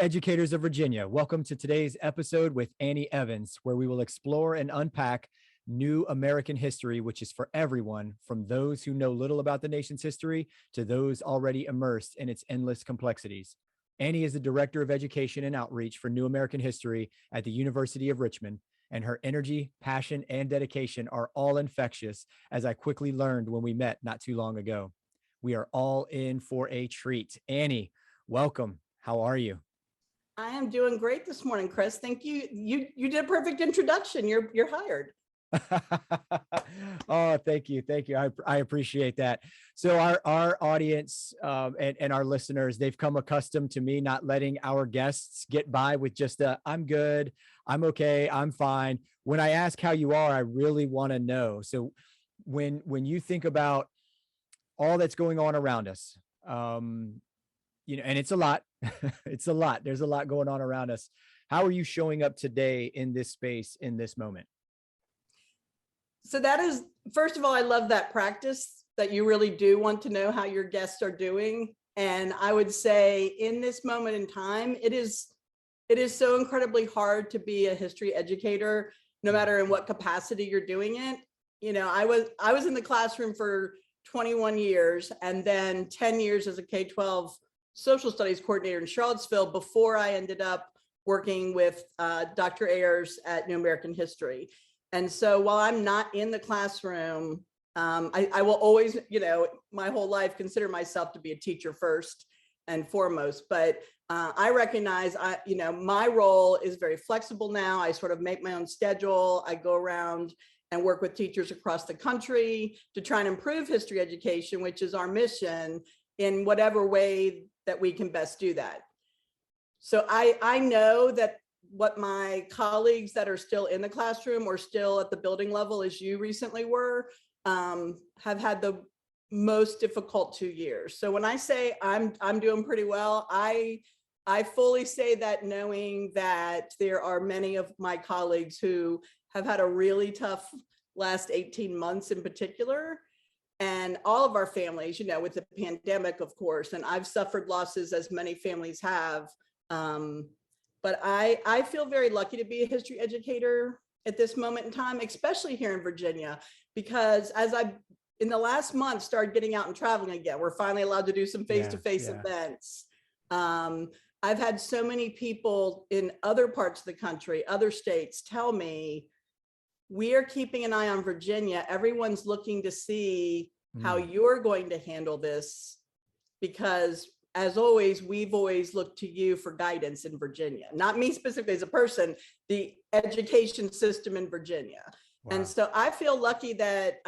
educators of Virginia. Welcome to today's episode with Annie Evans, where we will explore and unpack new American history, which is for everyone, from those who know little about the nation's history to those already immersed in its endless complexities. Annie is the Director of Education and Outreach for New American History at the University of Richmond, and her energy, passion, and dedication are all infectious, as I quickly learned when we met not too long ago. We are all in for a treat. Annie, welcome. How are you? I am doing great this morning, Chris. Thank you. You did a perfect introduction. You're hired. Oh, thank you. Thank you. I appreciate that. So our audience and our listeners, they've come accustomed to me not letting our guests get by with just I'm good, I'm okay, I'm fine. When I ask how you are, I really want to know. So when you think about all that's going on around us, and it's a lot, it's a lot. There's a lot going on around us. How are you showing up today in this space, in this moment? So that is, first of all, I love that practice that you really do want to know how your guests are doing. And I would say in this moment in time, it is so incredibly hard to be a history educator, no matter in what capacity you're doing it. You know, I was in the classroom for 21 years and then 10 years as a K-12 social studies coordinator in Charlottesville before I ended up working with Dr. Ayers at New American History. And so while I'm not in the classroom, I will always, my whole life consider myself to be a teacher first and foremost. But I recognize, my role is very flexible now. I sort of make my own schedule. I go around and work with teachers across the country to try and improve history education, which is our mission, in whatever way that we can best do that. So I know that what my colleagues that are still in the classroom or still at the building level, as you recently were, have had the most difficult 2 years. So when I say I'm doing pretty well, I fully say that knowing that there are many of my colleagues who have had a really tough last 18 months in particular. And all of our families, with the pandemic, of course, and I've suffered losses as many families have. But I feel very lucky to be a history educator at this moment in time, especially here in Virginia, because as I, in the last month, started getting out and traveling again, we're finally allowed to do some face-to-face events. I've had so many people in other parts of the country, other states, tell me, we are keeping an eye on Virginia. Everyone's looking to see how you're going to handle this, because as always, we've always looked to you for guidance in Virginia, not me specifically as a person, the education system in Virginia. Wow. And so I feel lucky that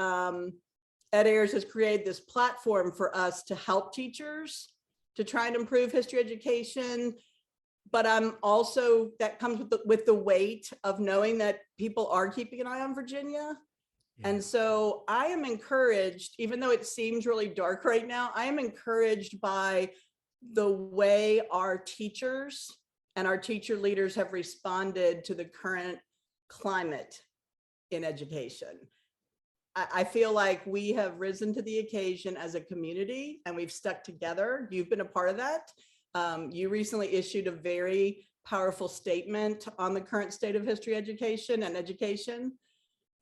Ed Ayers has created this platform for us to help teachers to try and improve history education. But I'm also, that comes with the weight of knowing that people are keeping an eye on Virginia. Yeah. And so I am encouraged, even though it seems really dark right now, I am encouraged by the way our teachers and our teacher leaders have responded to the current climate in education. I feel like we have risen to the occasion as a community and we've stuck together. You've been a part of that. You recently issued a very powerful statement on the current state of history education and education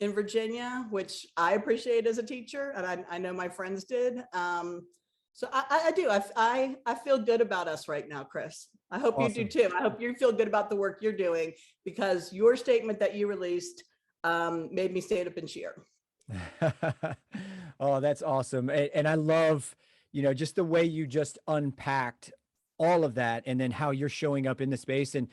in Virginia, which I appreciate as a teacher, and I know my friends did. So I do. I feel good about us right now, Chris. I hope awesome. You do too. I hope you feel good about the work you're doing, because your statement that you released made me stand up and cheer. Oh, that's awesome. And I love, just the way you just unpacked all of that, and then how you're showing up in the space and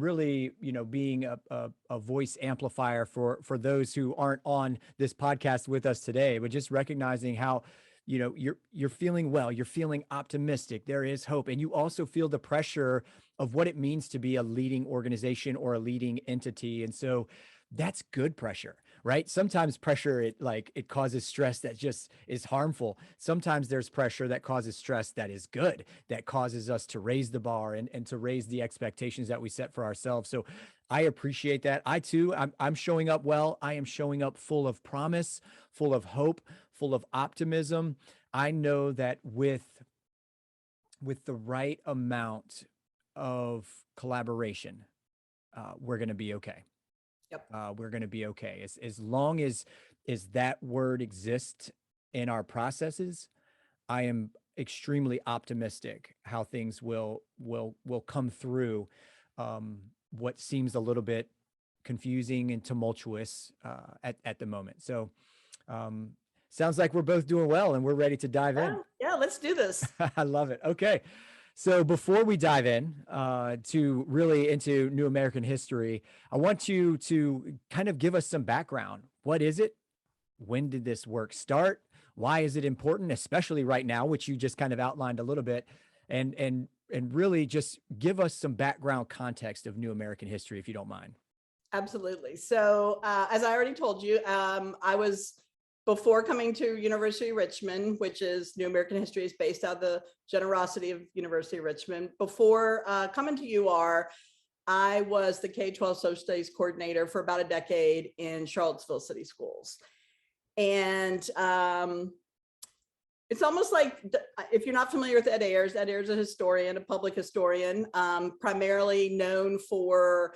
really, being a voice amplifier for those who aren't on this podcast with us today, but just recognizing how, you're feeling well, you're feeling optimistic, there is hope. And you also feel the pressure of what it means to be a leading organization or a leading entity. And so that's good pressure, right? Sometimes pressure, it causes stress that just is harmful. Sometimes there's pressure that causes stress that is good, that causes us to raise the bar and to raise the expectations that we set for ourselves. So I appreciate that. I'm showing up well. I am showing up full of promise, full of hope, full of optimism. I know that with the right amount of collaboration, we're going to be okay. Yep. We're going to be okay. As long as that word exists in our processes, I am extremely optimistic how things will come through what seems a little bit confusing and tumultuous at the moment. So sounds like we're both doing well and we're ready to dive in. Yeah, let's do this. I love it. Okay. So before we dive in to really into New American history, I want you to kind of give us some background. What is it? When did this work start? Why is it important, especially right now, which you just kind of outlined a little bit, and really just give us some background context of New American history, if you don't mind. Absolutely. So as I already told you, I was, before coming to University of Richmond, which is New American History is based out of the generosity of University of Richmond. Before coming to UR, I was the K-12 social studies coordinator for about a decade in Charlottesville City Schools. And it's almost like, if you're not familiar with Ed Ayers is a historian, a public historian, primarily known for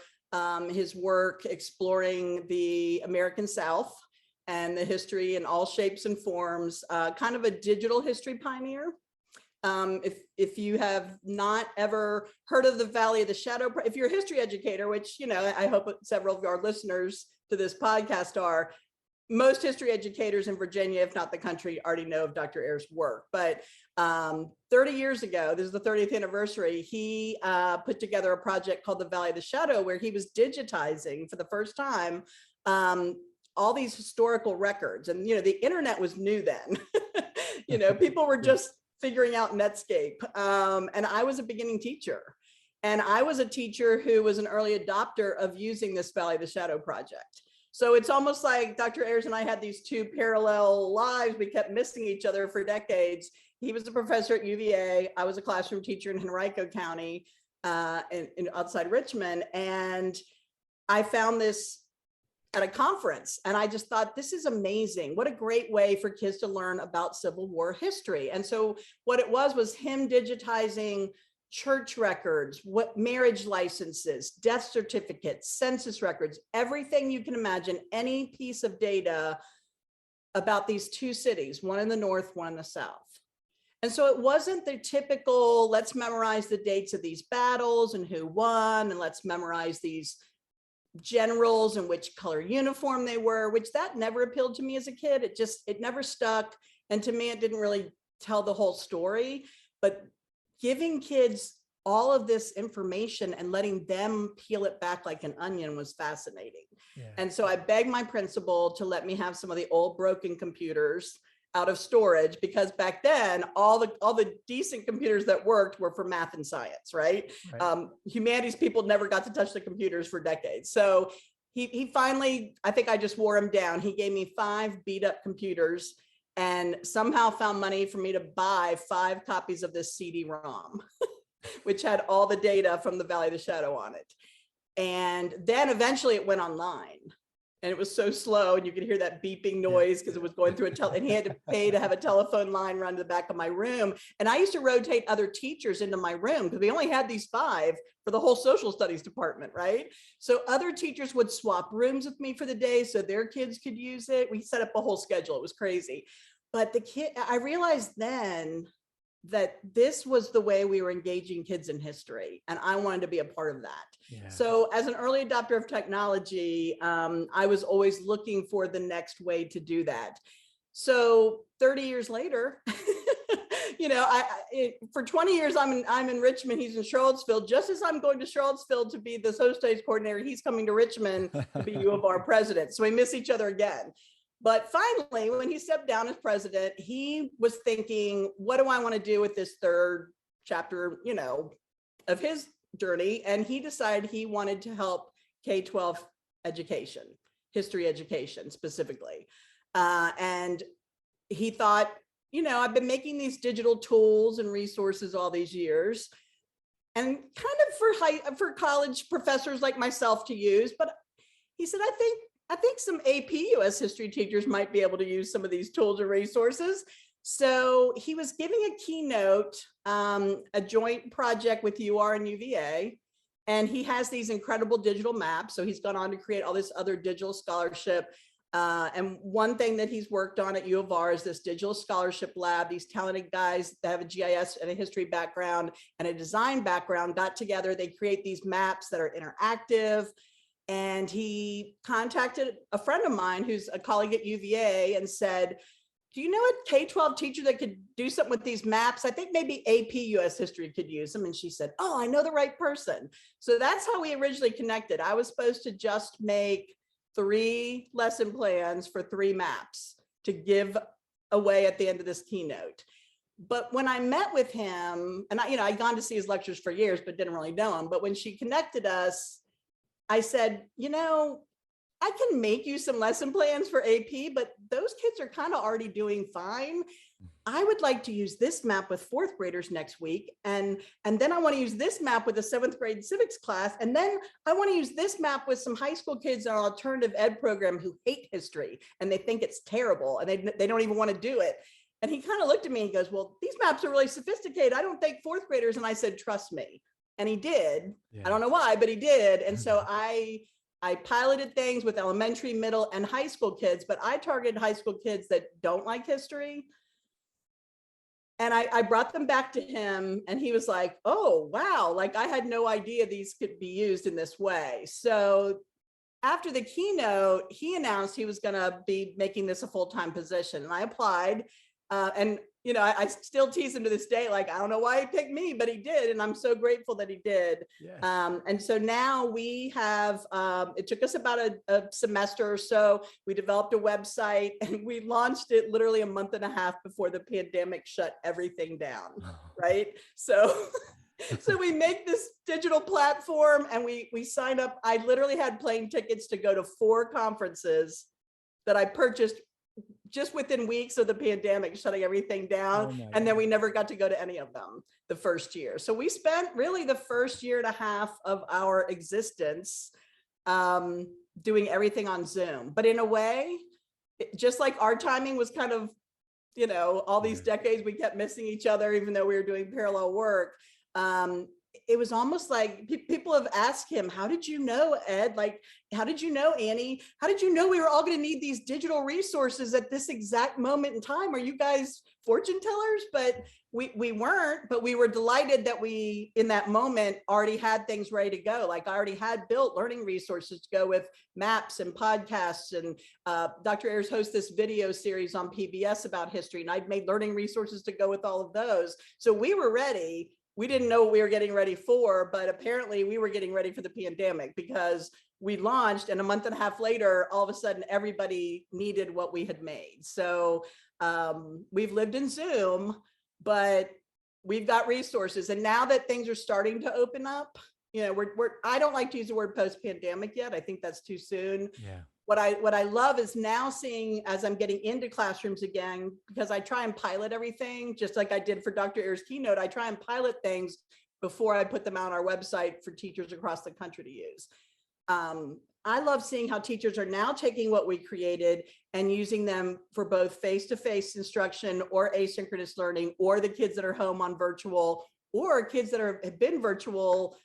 his work exploring the American South and the history in all shapes and forms, kind of a digital history pioneer. If you have not ever heard of the Valley of the Shadow, if you're a history educator, which, you know, I hope several of our listeners to this podcast are, most history educators in Virginia, if not the country, already know of Dr. Ayers' work. But 30 years ago, this is the 30th anniversary, he put together a project called the Valley of the Shadow, where he was digitizing for the first time all these historical records. And, you know, the internet was new then. You know, people were just figuring out Netscape. And I was a beginning teacher. And I was a teacher who was an early adopter of using this Valley of the Shadow project. So it's almost like Dr. Ayers and I had these two parallel lives. We kept missing each other for decades. He was a professor at UVA. I was a classroom teacher in Henrico County, in outside Richmond. And I found this at a conference, and I just thought, this is amazing. What a great way for kids to learn about Civil War history. And so what it was him digitizing church records, what marriage licenses, death certificates, census records, everything you can imagine, any piece of data about these two cities, one in the north, one in the south. And so it wasn't the typical, let's memorize the dates of these battles and who won, and let's memorize these generals and which color uniform they were, which that never appealed to me as a kid. It never stuck. And to me, it didn't really tell the whole story. But giving kids all of this information and letting them peel it back like an onion was fascinating. Yeah. And so I begged my principal to let me have some of the old broken computers out of storage, because back then all the decent computers that worked were for math and science, right? Humanities people never got to touch the computers for decades. So he finally, I think I just wore him down. He gave me 5 beat up computers and somehow found money for me to buy 5 copies of this CD-ROM, which had all the data from the Valley of the Shadow on it. And then eventually it went online. And it was so slow, and you could hear that beeping noise because it was going through and he had to pay to have a telephone line run to the back of my room. And I used to rotate other teachers into my room because we only had these 5 for the whole social studies department, right? So other teachers would swap rooms with me for the day so their kids could use it. We set up a whole schedule. It was crazy. But I realized then that this was the way we were engaging kids in history, and I wanted to be a part of that. Yeah. So as an early adopter of technology, I was always looking for the next way to do that. So 30 years later, you know, for 20 years, I'm in Richmond, he's in Charlottesville. Just as I'm going to Charlottesville to be the social studies coordinator, he's coming to Richmond to be U of R president. So we miss each other again. But finally, when he stepped down as president, he was thinking, what do I want to do with this 3rd chapter, you know, of his journey? And he decided he wanted to help K-12 education, history education specifically. And he thought, you know, I've been making these digital tools and resources all these years, and kind of for college professors like myself to use. But he said, I think some AP US history teachers might be able to use some of these tools and resources. So he was giving a keynote, a joint project with UR and UVA, and he has these incredible digital maps. So he's gone on to create all this other digital scholarship. And one thing that he's worked on at U of R is this digital scholarship lab. These talented guys that have a GIS and a history background and a design background got together. They create these maps that are interactive. And he contacted a friend of mine who's a colleague at UVA and said, do you know a K-12 teacher that could do something with these maps? I think maybe AP US history could use them. And she said, oh, I know the right person. So that's how we originally connected. I was supposed to just make 3 lesson plans for 3 maps to give away at the end of this keynote. But when I met with him, and I'd gone to see his lectures for years, but didn't really know him. But when she connected us, I said, I can make you some lesson plans for AP, but those kids are kind of already doing fine. I would like to use this map with 4th graders next week. And then I want to use this map with a 7th grade civics class. And then I want to use this map with some high school kids in our alternative ed program who hate history and they think it's terrible and they don't even want to do it. And he kind of looked at me and goes, well, these maps are really sophisticated. I don't think 4th graders. And I said, trust me. And he did. Yeah. I don't know why, but he did. And so I piloted things with elementary, middle, and high school kids, but I targeted high school kids that don't like history. And I brought them back to him and he was like, oh, wow. Like I had no idea these could be used in this way. So after the keynote, he announced he was going to be making this a full-time position. And I applied and I still tease him to this day, like, I don't know why he picked me, but he did. And I'm so grateful that he did. Yes. And so now we have, it took us about a semester or so. We developed a website and we launched it literally a month and a half before the pandemic shut everything down, right? So we make this digital platform and we sign up. I literally had plane tickets to go to 4 conferences that I purchased just within weeks of the pandemic shutting everything down. Oh, and then we never got to go to any of them the first year. So we spent really the first year and a half of our existence doing everything on Zoom. But in a way, just like our timing was kind of, all these decades we kept missing each other, even though we were doing parallel work. It was almost like people have asked him, how did you know, Ed? Like, how did you know, Annie? How did you know we were all going to need these digital resources at this exact moment in time? Are you guys fortune tellers? But we weren't, but we were delighted that we, in that moment, already had things ready to go. Like I already had built learning resources to go with maps and podcasts. And Dr. Ayers hosts this video series on PBS about history. And I'd made learning resources to go with all of those. So we were ready. We didn't know what we were getting ready for, but apparently we were getting ready for the pandemic because we launched and a month and a half later, all of a sudden everybody needed what we had made. So we've lived in Zoom, but we've got resources. And now that things are starting to open up, I don't like to use the word post-pandemic yet. I think that's too soon. Yeah. What I love is now seeing as I'm getting into classrooms again, because I try and pilot everything, just like I did for Dr. Ayers' keynote, I try and pilot things before I put them on our website for teachers across the country to use. I love seeing how teachers are now taking what we created and using them for both face-to-face instruction or asynchronous learning, or the kids that are home on virtual, or kids that have been virtual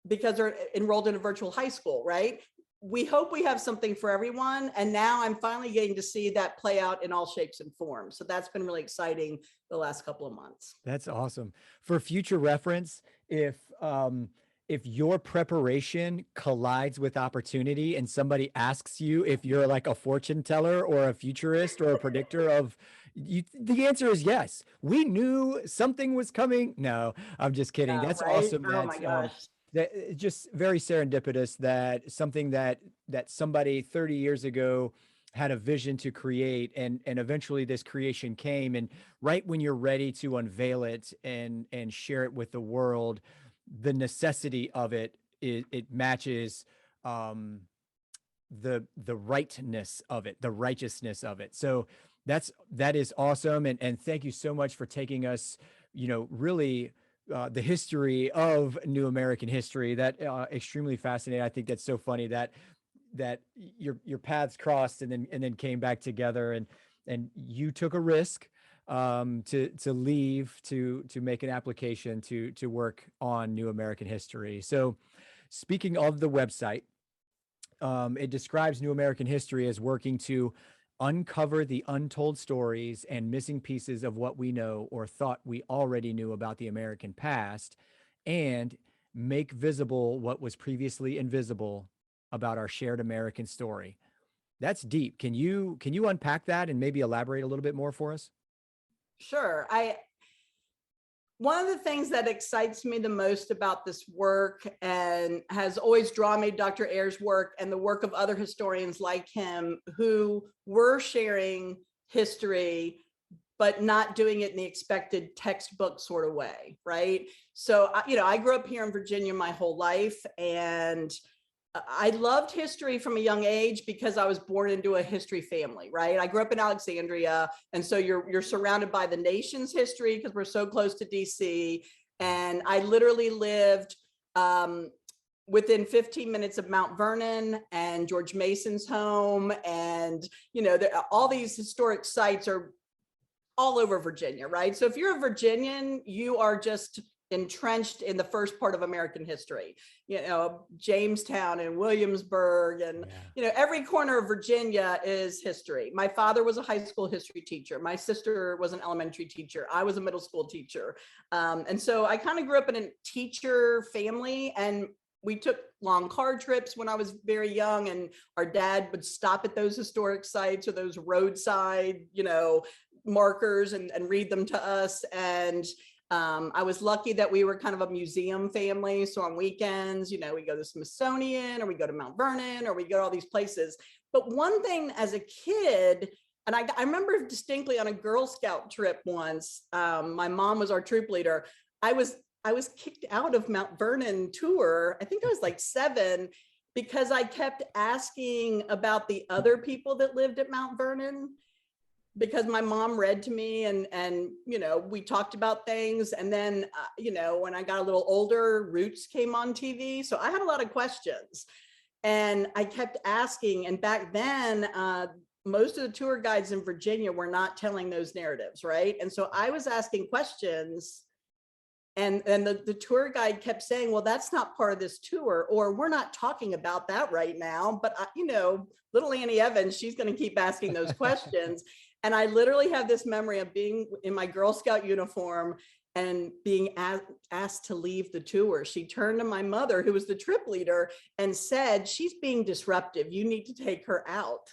because they're enrolled in a virtual high school, right? We hope we have something for everyone. And now I'm finally getting to see that play out in all shapes and forms. So that's been really exciting the last couple of months. That's awesome. For future reference, if your preparation collides with opportunity and somebody asks you if you're like a fortune teller or a futurist or a predictor of the answer is yes. We knew something was coming. No, I'm just kidding. That's right? Awesome. Oh my gosh. That just very serendipitous that something that somebody 30 years ago had a vision to create and eventually this creation came, and right when you're ready to unveil it and share it with the world, the necessity of it matches the rightness of it, the righteousness of it. So that is awesome, and thank you so much for taking us, really the history of New American history. That extremely fascinating. I think that's so funny that your paths crossed and then came back together, and you took a risk to leave to make an application to work on New American History. So, speaking of the website, it describes New American History as working to uncover the untold stories and missing pieces of what we know or thought we already knew about the American past, and make visible what was previously invisible about our shared American story. That's deep. Can you unpack that and maybe elaborate a little bit more for us? Sure. One of the things that excites me the most about this work and has always drawn me to Dr. Ayer's work and the work of other historians like him who were sharing history, but not doing it in the expected textbook sort of way, right? So, I grew up here in Virginia my whole life, and I loved history from a young age because I was born into a history family, right? I grew up in Alexandria, and so you're surrounded by the nation's history because we're so close to DC. And I literally lived within 15 minutes of Mount Vernon and George Mason's home, and all these historic sites are all over Virginia, right? So if you're a Virginian, you are just entrenched in the first part of American history, Jamestown and Williamsburg, and every corner of Virginia is history. My father was a high school history teacher. My sister was an elementary teacher. I was a middle school teacher. And so I kind of grew up in a teacher family, and we took long car trips when I was very young, and our dad would stop at those historic sites or those roadside, markers and read them to us. And I was lucky that we were kind of a museum family. So on weekends, we go to the Smithsonian, or we go to Mount Vernon, or we go to all these places. But one thing as a kid, and I remember distinctly on a Girl Scout trip once, my mom was our troop leader. I was kicked out of Mount Vernon tour. I think I was like 7, because I kept asking about the other people that lived at Mount Vernon, because my mom read to me, and we talked about things. And then when I got a little older, Roots came on TV, so I had a lot of questions, and I kept asking. And back then most of the tour guides in Virginia were not telling those narratives, right? And so I was asking questions, and the tour guide kept saying, well, that's not part of this tour, or we're not talking about that right now. But little Annie Evans, she's going to keep asking those questions. And I literally have this memory of being in my Girl Scout uniform and being asked to leave the tour. She turned to my mother, who was the trip leader, and said, she's being disruptive. You need to take her out.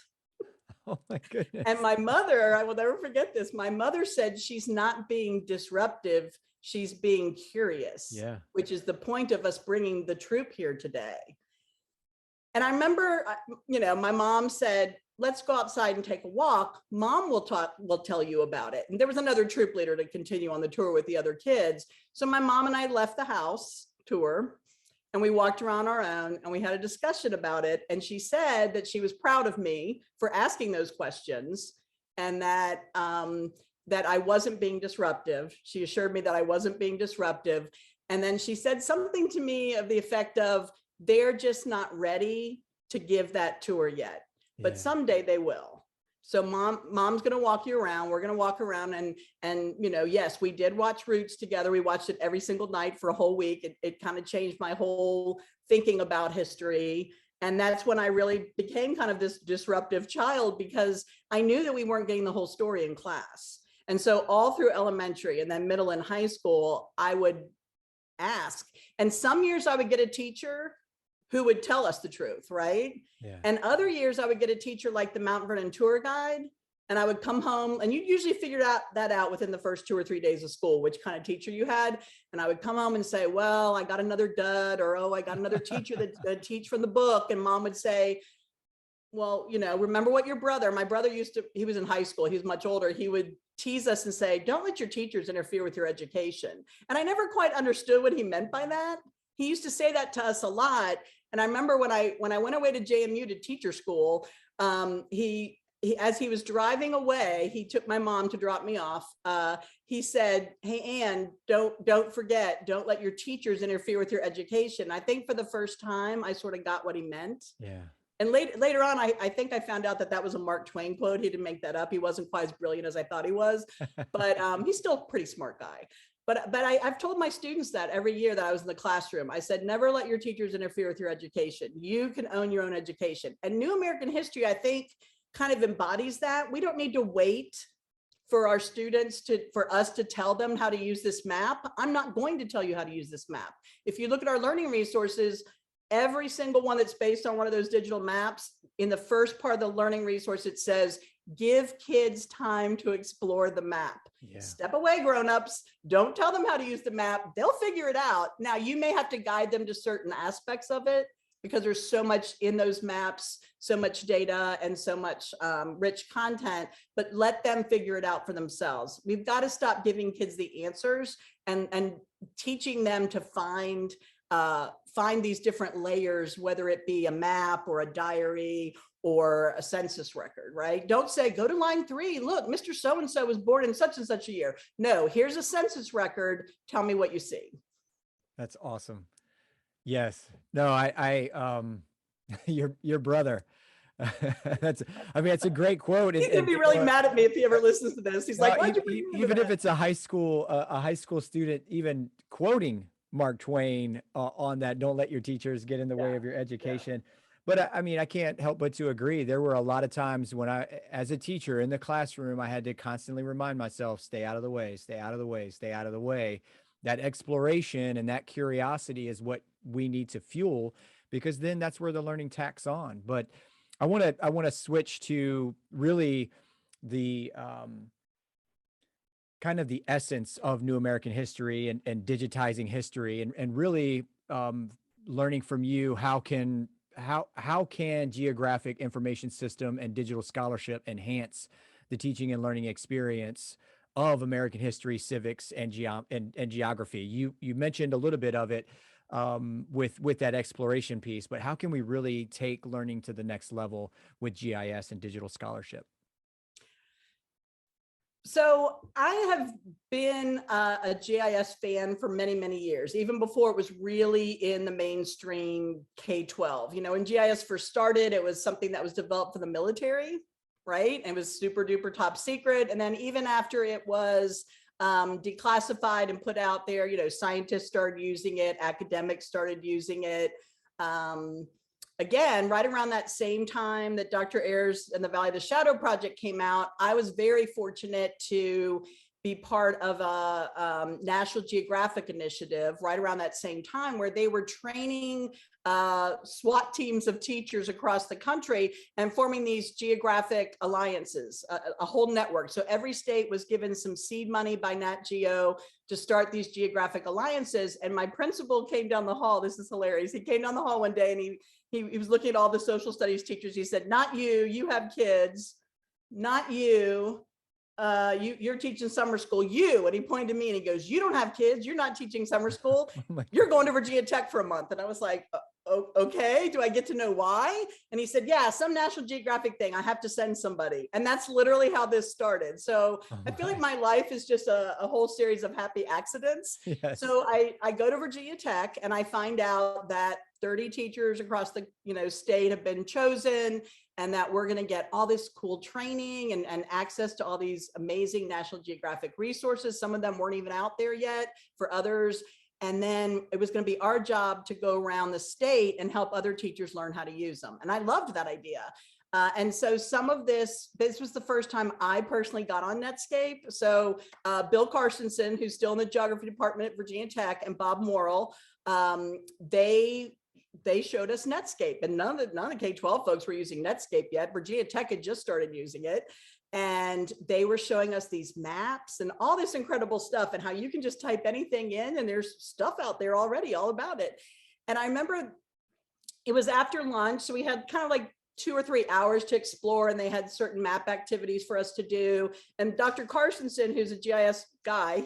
Oh my goodness. And my mother, I will never forget this. My mother said, she's not being disruptive. She's being curious, Yeah. Which is the point of us bringing the troop here today. And I remember, my mom said, let's go outside and take a walk. Mom will tell you about it. And there was another troop leader to continue on the tour with the other kids. So my mom and I left the house tour, and we walked around our own, and we had a discussion about it. And she said that she was proud of me for asking those questions, and that I wasn't being disruptive. She assured me that I wasn't being disruptive. And then she said something to me of the effect of, they're just not ready to give that tour yet, but someday they will. So mom's going to walk you around. We're going to walk around, and yes, we did watch Roots together. We watched it every single night for a whole week. It kind of changed my whole thinking about history. And that's when I really became kind of this disruptive child, because I knew that we weren't getting the whole story in class. And so all through elementary and then middle and high school, I would ask. And some years I would get a teacher who would tell us the truth, right? Yeah. And other years I would get a teacher like the Mount Vernon tour guide, and I would come home, and you usually figured that out within the first 2 or 3 days of school, which kind of teacher you had. And I would come home and say, well, I got another dud, or, oh, I got another teacher that teach from the book. And mom would say, well, remember what my brother he was in high school, he was much older. He would tease us and say, don't let your teachers interfere with your education. And I never quite understood what he meant by that. He used to say that to us a lot. And I remember when I went away to JMU to teacher school, he as he was driving away, he took my mom to drop me off. He said, hey, Ann, don't forget, don't let your teachers interfere with your education. I think for the first time, I sort of got what he meant. Yeah. And later on, I think I found out that that was a Mark Twain quote. He didn't make that up. He wasn't quite as brilliant as I thought he was, but he's still a pretty smart guy. But I've told my students that every year that I was in the classroom. I said, never let your teachers interfere with your education. You can own your own education. And New American History, I think, kind of embodies that. We don't need to wait for our students for us to tell them how to use this map. I'm not going to tell you how to use this map. If you look at our learning resources, every single one that's based on one of those digital maps, in the first part of the learning resource, it says, give kids time to explore the map. Yeah. Step away, grown-ups. Don't tell them how to use the map. They'll figure it out. Now, you may have to guide them to certain aspects of it because there's so much in those maps, so much data and so much rich content, but let them figure it out for themselves. We've got to stop giving kids the answers and teaching them to find these different layers, whether it be a map or a diary or a census record, right? Don't say, go to line 3, look, Mr. So-and-so was born in such and such a year. No, here's a census record. Tell me what you see. That's awesome. Yes. No, your brother. That's a great quote. He's gonna be really mad at me if he ever listens to this. He's like, why'd you bring even if it's a high school student, even quoting Mark Twain on that, don't let your teachers get in the way of your education. But I mean, I can't help but to agree. There were a lot of times when as a teacher in the classroom, I had to constantly remind myself, stay out of the way, stay out of the way, stay out of the way. That exploration and that curiosity is what we need to fuel, because then that's where the learning tacks on. But I want to switch to really the kind of the essence of New American History and digitizing history, and really learning from you, how can geographic information system and digital scholarship enhance the teaching and learning experience of American history, civics, and geography? You mentioned a little bit of it with that exploration piece, but how can we really take learning to the next level with GIS and digital scholarship? So I have been a GIS fan for many, many years, even before it was really in the mainstream K-12. You know, when GIS first started, it was something that was developed for the military, right? It was super duper top secret. And then even after it was declassified and put out there, you know, scientists started using it, academics started using it. Again, right around that same time that Dr. Ayers and the Valley of the Shadow Project came out, I was very fortunate to be part of a National Geographic initiative right around that same time, where they were training SWAT teams of teachers across the country and forming these geographic alliances, a whole network. So every state was given some seed money by Nat Geo to start these geographic alliances. And my principal came down the hall. This is hilarious. He came down the hall one day and he was looking at all the social studies teachers. He said, not you, you have kids, not you. You're teaching summer school, you, and he pointed to me and he goes, you don't have kids, you're not teaching summer school, you're going to Virginia Tech for a month. And I was like, okay, do I get to know why? And he said, yeah, some National Geographic thing, I have to send somebody. And that's literally how this started. So I feel like my life is just a whole series of happy accidents. Yes. So I go to Virginia Tech and I find out that 30 teachers across the state have been chosen, and that we're going to get all this cool training and access to all these amazing National Geographic resources. Some of them weren't even out there yet for others. And then it was going to be our job to go around the state and help other teachers learn how to use them. And I loved that idea. And so some of this was the first time I personally got on Netscape. So Bill Carstensen, who's still in the geography department at Virginia Tech, and Bob Morrill, they showed us Netscape, and none of the K-12 folks were using Netscape yet. Virginia Tech had just started using it. And they were showing us these maps and all this incredible stuff, and how you can just type anything in and there's stuff out there already all about it. And I remember it was after lunch. So we had kind of like 2 or 3 hours to explore, and they had certain map activities for us to do. And Dr. Carstensen, who's a GIS guy,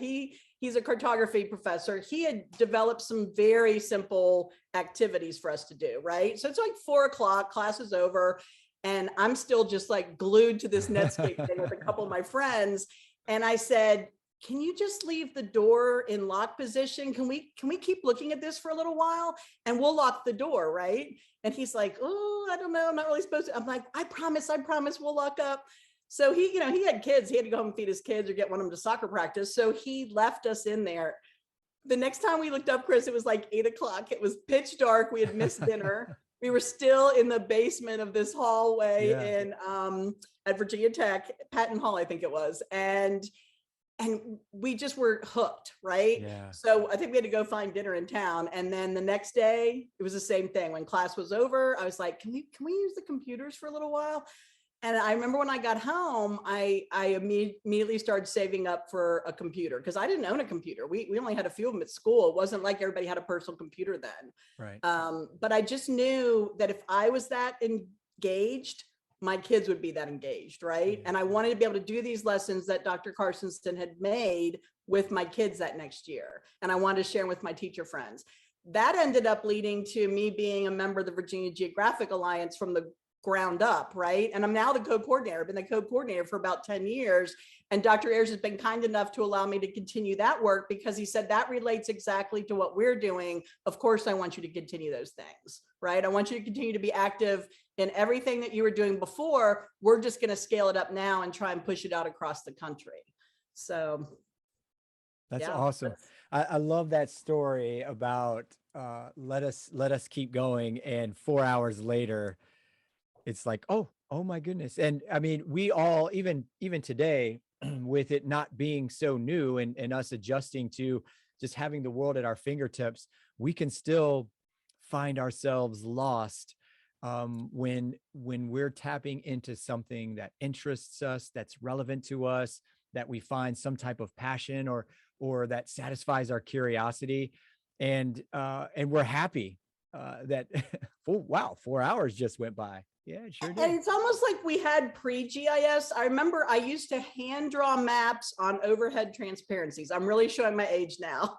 he's a cartography professor. He had developed some very simple activities for us to do, right? So it's like 4 o'clock, class is over, and I'm still just like glued to this Netscape thing with a couple of my friends. And I said, can you just leave the door in lock position? Can we keep looking at this for a little while and we'll lock the door, right? And he's like, oh, I don't know, I'm not really supposed to. I'm like, I promise we'll lock up. So he, he had kids, he had to go home and feed his kids or get one of them to soccer practice. So he left us in there. The next time we looked up, Chris, it was like 8:00. It was pitch dark. We had missed dinner. We were still in the basement of this hallway in at Virginia Tech, Patton Hall, I think it was. And we just were hooked, right? Yeah. So I think we had to go find dinner in town. And then the next day, it was the same thing. When class was over, I was like, can we use the computers for a little while? And I remember when I got home, I immediately started saving up for a computer because I didn't own a computer. We only had a few of them at school. It wasn't like everybody had a personal computer then. Right. But I just knew that if I was that engaged, my kids would be that engaged, right? And I wanted to be able to do these lessons that Dr. Carsonston had made with my kids that next year. And I wanted to share them with my teacher friends. That ended up leading to me being a member of the Virginia Geographic Alliance from the ground up, right? And I'm now the co-coordinator. I've been the co-coordinator for about 10 years. And Dr. Ayers has been kind enough to allow me to continue that work because he said that relates exactly to what we're doing. Of course, I want you to continue those things, right? I want you to continue to be active in everything that you were doing before. We're just going to scale it up now and try and push it out across the country. So that's awesome. I love that story about let us keep going. And 4 hours later, it's like, oh my goodness. And I mean, we all, even today, with it not being so new and us adjusting to just having the world at our fingertips, we can still find ourselves lost when we're tapping into something that interests us, that's relevant to us, that we find some type of passion or that satisfies our curiosity. And we're happy that, oh, wow, 4 hours just went by. Yeah, it sure did. And it's almost like we had pre-GIS. I remember I used to hand draw maps on overhead transparencies. I'm really showing my age now.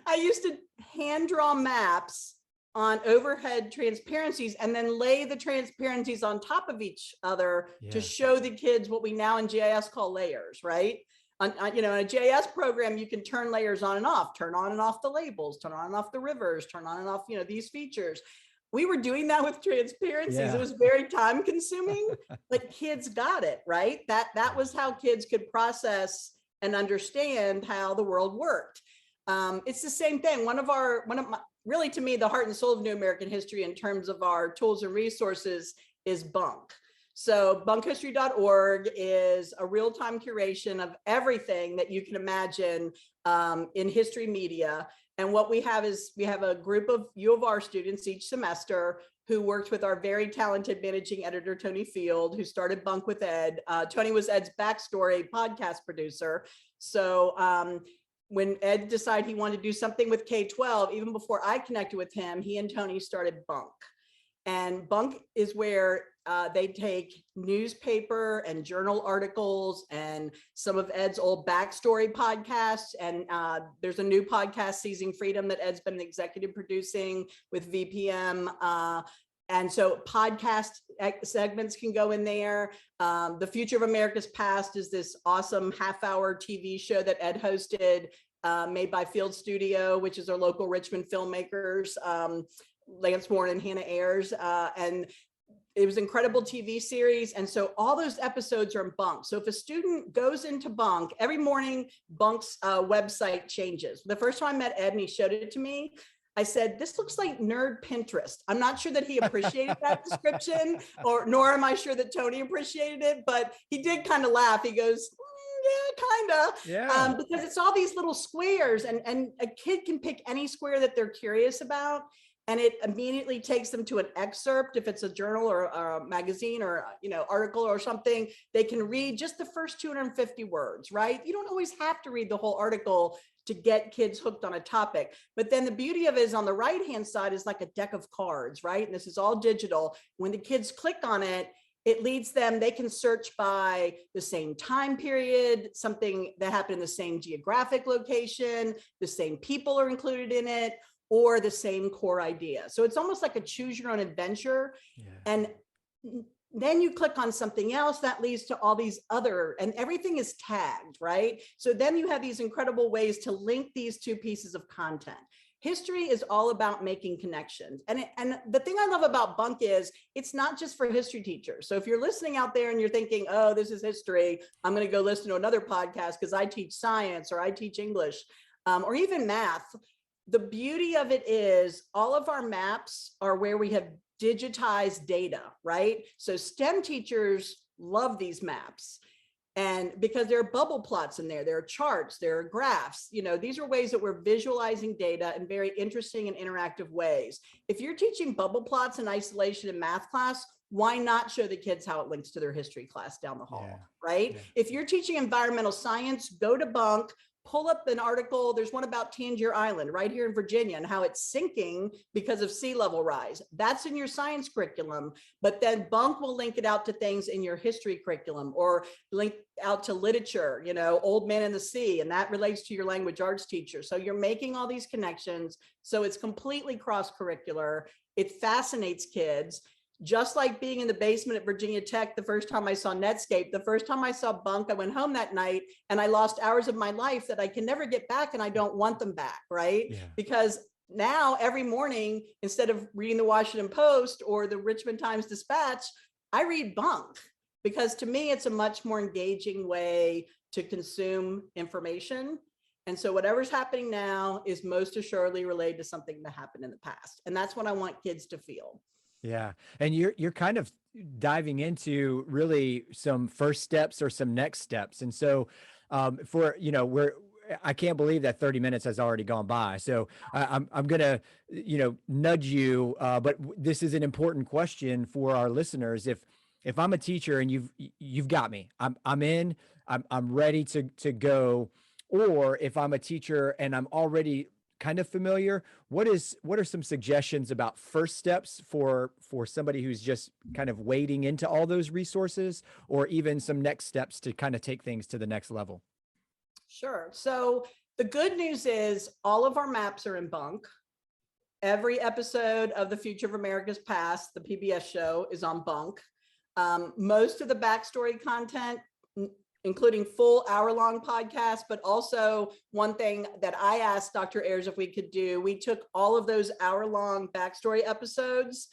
I used to hand draw maps on overhead transparencies and then lay the transparencies on top of each other to show the kids what we now in GIS call layers, right? In a GIS program, you can turn layers on and off, turn on and off the labels, turn on and off the rivers, turn on and off, these features. We were doing that with transparencies. It was very time consuming, but kids got it, right? That was how kids could process and understand how the world worked. It's the same thing. One of my, really to me, the heart and soul of New American history in terms of our tools and resources is Bunk. So bunkhistory.org is a real-time curation of everything that you can imagine in history media. And what we have is we have a group of U of R students each semester who worked with our very talented managing editor, Tony Field, who started Bunk with Ed. Tony was Ed's backstory podcast producer. So when Ed decided he wanted to do something with K-12, even before I connected with him, he and Tony started Bunk. And Bunk is where they take newspaper and journal articles and some of Ed's old backstory podcasts. And there's a new podcast, Seizing Freedom, that Ed's been executive producing with VPM. And so podcast segments can go in there. The Future of America's Past is this awesome half-hour TV show that Ed hosted, made by Field Studio, which is our local Richmond filmmakers, Lance Warren and Hannah Ayers. And it was an incredible TV series. And so all those episodes are in Bunk. So if a student goes into Bunk, every morning Bunk's website changes. The first time I met Ed and he showed it to me, I said, this looks like nerd Pinterest. I'm not sure that he appreciated that description, nor am I sure that Tony appreciated it, but he did kind of laugh. He goes, yeah, kind of. Yeah. Because it's all these little squares and a kid can pick any square that they're curious about. And it immediately takes them to an excerpt. If it's a journal or a magazine or article or something, they can read just the first 250 words, right? You don't always have to read the whole article to get kids hooked on a topic. But then the beauty of it is on the right-hand side is like a deck of cards, right? And this is all digital. When the kids click on it, it leads them, they can search by the same time period, something that happened in the same geographic location, the same people are included in it, or the same core idea. So it's almost like a choose your own adventure. And then you click on something else that leads to all these other, and everything is tagged, right? So then you have these incredible ways to link these two pieces of content. History is all about making connections. And the thing I love about Bunk is it's not just for history teachers. So if you're listening out there and you're thinking, oh, this is history, I'm going to go listen to another podcast because I teach science or I teach English or even math. The beauty of it is all of our maps are where we have digitized data, right? So STEM teachers love these maps. And because there are bubble plots in there are charts, there are graphs, these are ways that we're visualizing data in very interesting and interactive ways. If you're teaching bubble plots in isolation in math class, why not show the kids how it links to their history class down the hall, right? Yeah. If you're teaching environmental science, go to Bunk, pull up an article. There's one about Tangier Island right here in Virginia and how it's sinking because of sea level rise. That's in your science curriculum, but then Bunk will link it out to things in your history curriculum or link out to literature, Old Man and the Sea, and that relates to your language arts teacher. So you're making all these connections. So it's completely cross-curricular. It fascinates kids. Just like being in the basement at Virginia Tech, the first time I saw Netscape, the first time I saw Bunk, I went home that night and I lost hours of my life that I can never get back and I don't want them back, right? Yeah. Because now every morning, instead of reading the Washington Post or the Richmond Times-Dispatch, I read Bunk because to me, it's a much more engaging way to consume information. And so whatever's happening now is most assuredly related to something that happened in the past. And that's what I want kids to feel. Yeah. And you're kind of diving into really some first steps or some next steps. And so I can't believe that 30 minutes has already gone by. So I'm going to, nudge you. But this is an important question for our listeners. If I'm a teacher and you've got me, I'm in, I'm ready to go. Or if I'm a teacher and I'm already kind of familiar, what are some suggestions about first steps for somebody who's just kind of wading into all those resources, or even some next steps to kind of take things to the next level? Sure. So the good news is all of our maps are in Bunk. Every episode of The Future of America's Past, the PBS show, is on Bunk. Most of the backstory content, including full hour-long podcasts, but also one thing that I asked Dr. Ayers if we could do, we took all of those hour-long backstory episodes.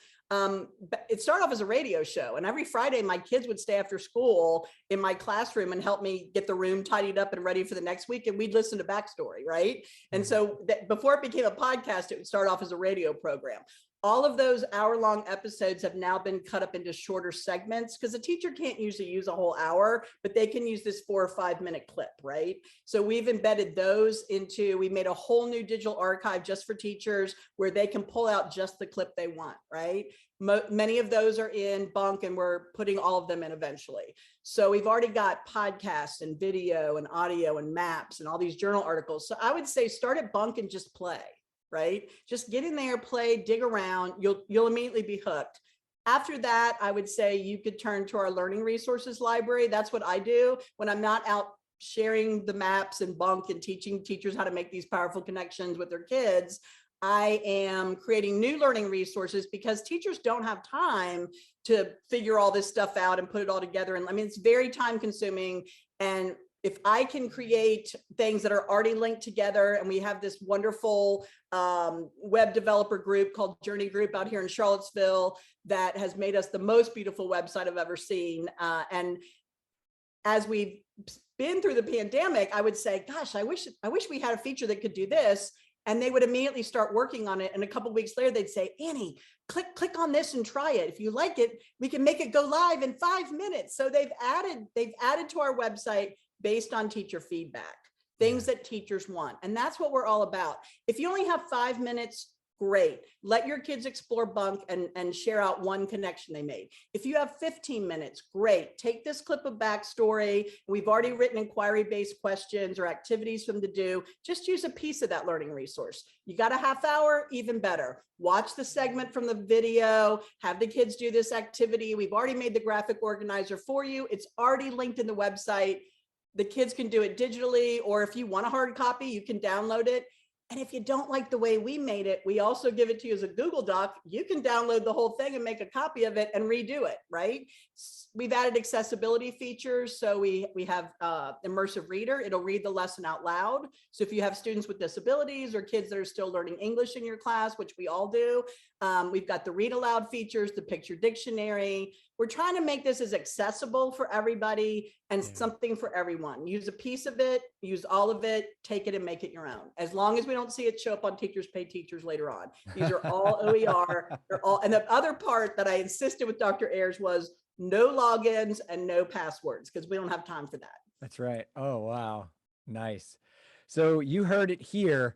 It started off as a radio show, and every Friday my kids would stay after school in my classroom and help me get the room tidied up and ready for the next week, and we'd listen to backstory, right? And so before it became a podcast, it would start off as a radio program. All of those hour-long episodes have now been cut up into shorter segments because a teacher can't usually use a whole hour, but they can use this 4 or 5 minute clip, right? So we've embedded those we made a whole new digital archive just for teachers where they can pull out just the clip they want, right? Many of those are in Bunk and we're putting all of them in eventually. So we've already got podcasts and video and audio and maps and all these journal articles. So I would say start at Bunk and just play. Right? Just get in there, play, dig around, you'll immediately be hooked. After that, I would say you could turn to our learning resources library. That's what I do when I'm not out sharing the maps and Bunk and teaching teachers how to make these powerful connections with their kids. I am creating new learning resources because teachers don't have time to figure all this stuff out and put it all together. And I mean, it's very time consuming. And if I can create things that are already linked together, and we have this wonderful web developer group called Journey Group out here in Charlottesville that has made us the most beautiful website I've ever seen. And as we've been through the pandemic, I would say, gosh, I wish we had a feature that could do this. And they would immediately start working on it. And a couple of weeks later, they'd say, Annie, click on this and try it. If you like it, we can make it go live in 5 minutes. So they've added to our website based on teacher feedback, things that teachers want. And that's what we're all about. If you only have 5 minutes, great. Let your kids explore Bunk and share out one connection they made. If you have 15 minutes, great. Take this clip of backstory. We've already written inquiry-based questions or activities for them to do. Just use a piece of that learning resource. You got a half hour, even better. Watch the segment from the video, have the kids do this activity. We've already made the graphic organizer for you. It's already linked in the website. The kids can do it digitally, or if you want a hard copy, you can download it. And if you don't like the way we made it, we also give it to you as a Google Doc. You can download the whole thing and make a copy of it and redo it, right? We've added accessibility features. So we have immersive reader. It'll read the lesson out loud. So if you have students with disabilities or kids that are still learning English in your class, which we all do, we've got the read aloud features, the picture dictionary. We're trying to make this as accessible for everybody and something for everyone. Use a piece of it, use all of it, take it and make it your own. As long as we don't see it show up on Teachers Pay Teachers later on. These are all OER. They're all, and the other part that I insisted with Dr. Ayers was no logins and no passwords, because we don't have time for that. That's right. Oh, wow. Nice. So you heard it here.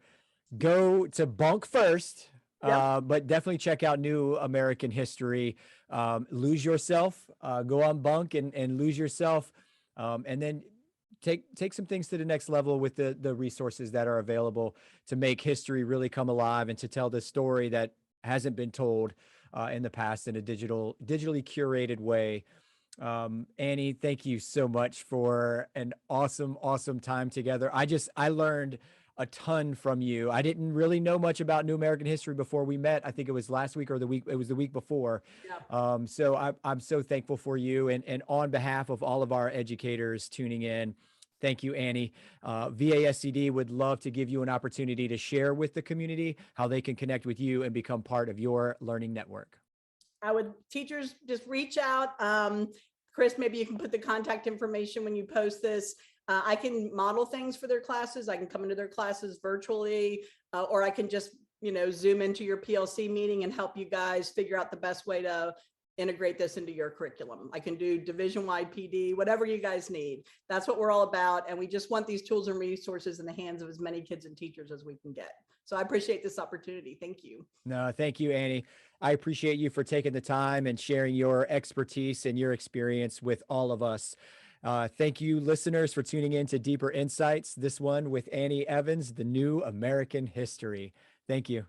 Go to Bunk first. But definitely check out New American History. Lose yourself. Go on Bunk and lose yourself, and then take some things to the next level with the resources that are available to make history really come alive and to tell the story that hasn't been told in the past in a digitally curated way. Annie, thank you so much for an awesome time together. I learned a ton from you. I didn't really know much about New American History before we met. I think it was last week or it was the week before. Yeah. So I'm so thankful for you. And on behalf of all of our educators tuning in, thank you, Annie. VASCD would love to give you an opportunity to share with the community how they can connect with you and become part of your learning network. Teachers just reach out. Chris, maybe you can put the contact information when you post this. I can model things for their classes. I can come into their classes virtually, or I can just, Zoom into your PLC meeting and help you guys figure out the best way to integrate this into your curriculum. I can do division-wide PD, whatever you guys need. That's what we're all about. And we just want these tools and resources in the hands of as many kids and teachers as we can get. So I appreciate this opportunity. Thank you. No, thank you, Annie. I appreciate you for taking the time and sharing your expertise and your experience with all of us. Thank you, listeners, for tuning in to Deeper Insights, this one with Annie Evans, the New American History. Thank you.